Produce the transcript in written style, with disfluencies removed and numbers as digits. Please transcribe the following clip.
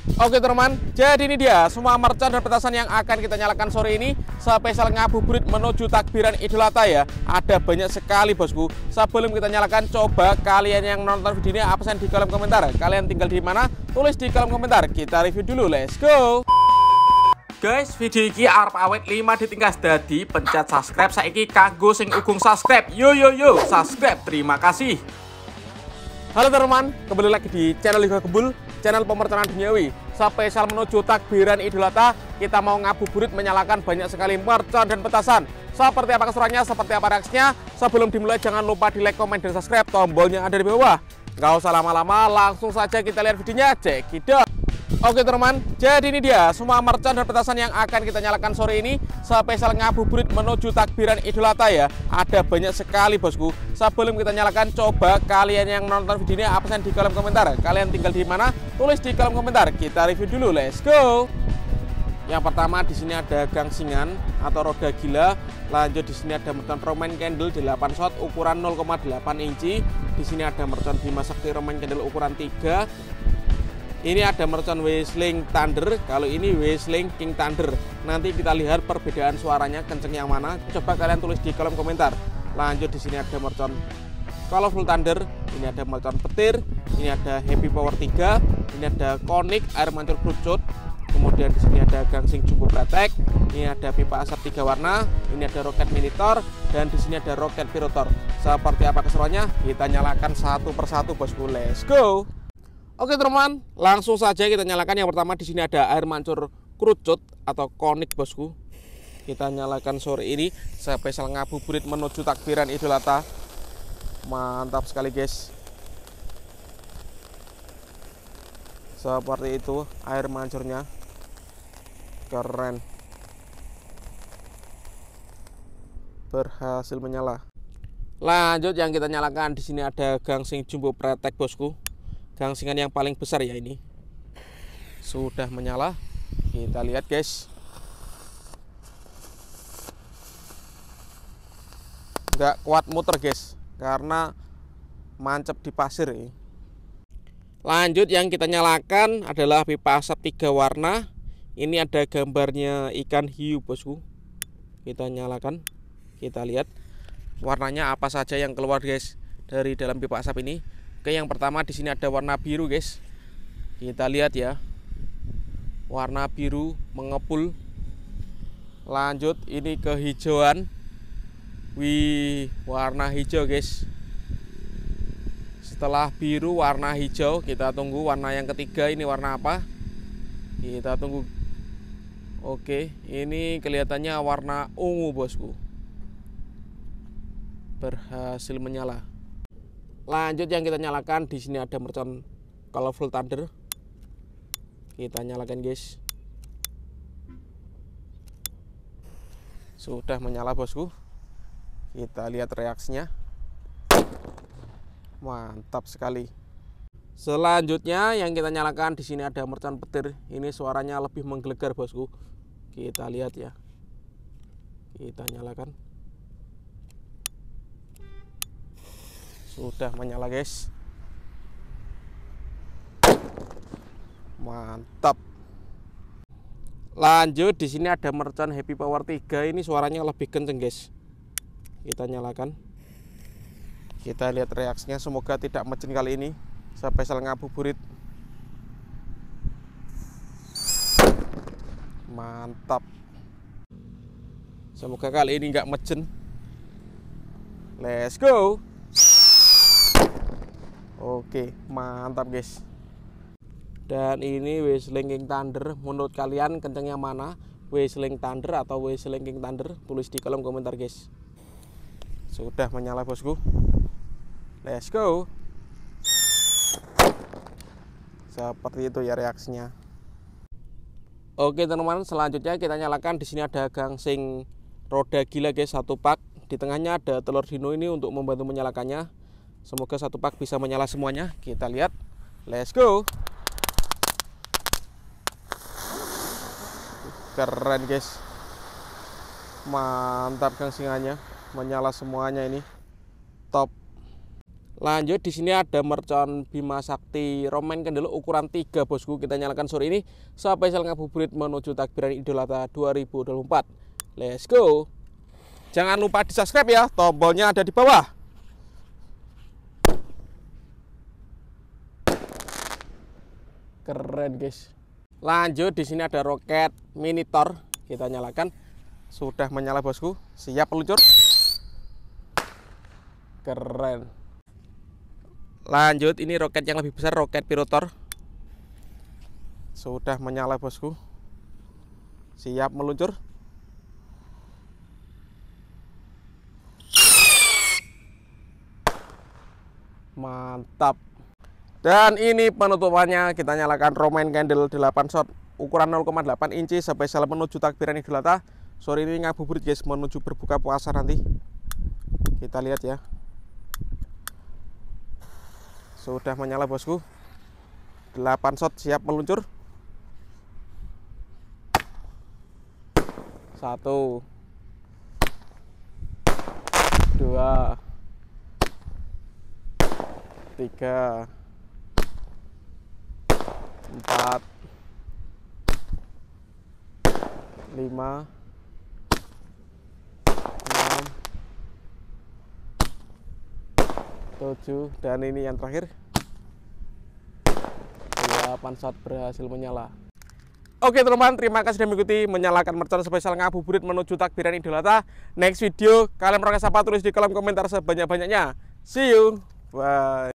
Oke teman, jadi ini dia semua mercon dan petasan yang akan kita nyalakan sore ini. Spesial ngabuburit menuju takbiran Idul Adha ya. Ada banyak sekali bosku. Sebelum kita nyalakan, coba kalian yang nonton video ini absen di kolom komentar. Kalian tinggal di mana? Tulis di kolom komentar. Kita review dulu, let's go. Guys, video ini arep awet 5 ditingkas dadi pencet subscribe saiki kanggo sing ugung subscribe. Yo subscribe. Terima kasih. Halo teman, kembali lagi di channel Liga Gembul, channel pemercon duniawi. Spesial menuju takbiran Idul Adha, kita mau ngabuburit menyalakan banyak sekali mercon dan petasan. Seperti apa keseruannya, seperti apa reaksinya? Sebelum dimulai jangan lupa di like, komen, dan subscribe, tombolnya ada di bawah. Gak usah lama-lama, langsung saja kita lihat videonya, cekidot. Oke teman, jadi ini dia semua mercon dan petasan yang akan kita nyalakan sore ini. Spesial ngabuburit menuju takbiran Idul Adha ya. Ada banyak sekali bosku. Sebelum kita nyalakan, coba kalian yang nonton video ini absen di kolom komentar. Kalian tinggal di mana? Tulis di kolom komentar. Kita review dulu, let's go. Yang pertama di sini ada gangsingan atau roda gila. Lanjut di sini ada mercon Roman Candle 8 shot ukuran 0,8 inci. Di sini ada mercon Bima Sakti Roman Candle ukuran 3. Ini ada mercon Whistling Thunder, kalau ini Whistling King Thunder. Nanti kita lihat perbedaan suaranya kenceng yang mana. Coba kalian tulis di kolom komentar. Lanjut di sini ada mercon Colorful Thunder, ini ada mercon petir, ini ada Happy Power 3, ini ada Konik air mancur kerucut. Kemudian di sini ada gangsing jumbo pratek, ini ada pipa asap 3 warna, ini ada roket minitor, dan di sini ada roket pirotor. Seperti apa keseruannya? Kita nyalakan satu persatu bosku. Let's go. Oke teman, langsung saja kita nyalakan. Yang pertama di sini ada air mancur kerucut atau Konik bosku. Kita nyalakan sore ini spesial ngabuburit menuju takbiran Idul Adha. Mantap sekali guys. Seperti itu air mancurnya. Keren. Berhasil menyala. Lanjut yang kita nyalakan di sini ada gangsing jumbo pretek bosku. Gangsingan yang paling besar ya ini. Sudah menyala. Kita lihat guys. Nggak kuat muter guys, karena mancep di pasir ini. Lanjut yang kita nyalakan adalah pipa asap 3 warna. Ini ada gambarnya ikan hiu bosku. Kita nyalakan. Kita lihat warnanya apa saja yang keluar guys dari dalam pipa asap ini. Oke, yang pertama di sini ada warna biru guys. Kita lihat ya. Warna biru mengepul. Lanjut ini kehijauan. Wih, warna hijau guys. Setelah biru warna hijau, kita tunggu warna yang ketiga ini warna apa? Kita tunggu. Oke, ini kelihatannya warna ungu bosku. Berhasil menyala. Lanjut yang kita nyalakan di sini ada mercon Colorful Thunder. Kita nyalakan guys. Sudah menyala bosku. Kita lihat reaksinya. Mantap sekali. Selanjutnya yang kita nyalakan di sini ada mercon petir. Ini suaranya lebih menggelegar bosku. Kita lihat ya. Kita nyalakan. Sudah menyala guys. Mantap. Lanjut di sini ada mercon Happy Power 3. Ini suaranya lebih kenceng guys. Kita nyalakan. Kita lihat reaksinya, semoga tidak mecin kali ini. Spesial ngabuburit. Mantap. Semoga kali ini nggak mecin. Let's go. Oke, mantap guys. Dan ini Whistling King Thunder. Menurut kalian kenceng yang mana? Whistling Thunder atau Whistling King Thunder? Tulis di kolom komentar guys. Sudah menyala bosku. Let's go. Seperti itu ya reaksinya. Oke teman-teman, selanjutnya kita nyalakan. Di sini ada gangsing roda gila guys, 1 pak. Di tengahnya ada telur dino ini untuk membantu menyalakannya. Semoga 1 pak bisa menyala semuanya. Kita lihat. Let's go. Keren guys. Mantap gangsingannya. Menyala semuanya ini. Top. Lanjut, di sini ada mercon Bima Sakti Romain Candle ukuran 3 bosku. Kita nyalakan sore ini spesial ngabuburit menuju takbiran Idul Adha 2024. Let's go. Jangan lupa di subscribe ya, tombolnya ada di bawah. Keren guys. Lanjut, di sini ada roket minitor. Kita nyalakan. Sudah menyala bosku. Siap peluncur. Keren. Lanjut, ini roket yang lebih besar, roket pirotor. Sudah menyala bosku. Siap meluncur. Mantap. Dan ini penutupannya, kita nyalakan Romain Candle 8 shot ukuran 0,8 inci spesial menuju takbiran Idul Adha. Sore ini ngabuburit guys, menuju berbuka puasa nanti. Kita lihat ya. Sudah menyala bosku. 8 shot siap meluncur. 1 2 3 4 5 7, dan ini yang terakhir 8 shot berhasil menyala. Oke teman-teman, terima kasih sudah mengikuti menyalakan mercon spesial ngabuburit menuju takbiran Idul Adha. Next video kalian merasa apa, tulis di kolom komentar sebanyak-banyaknya. See you, bye.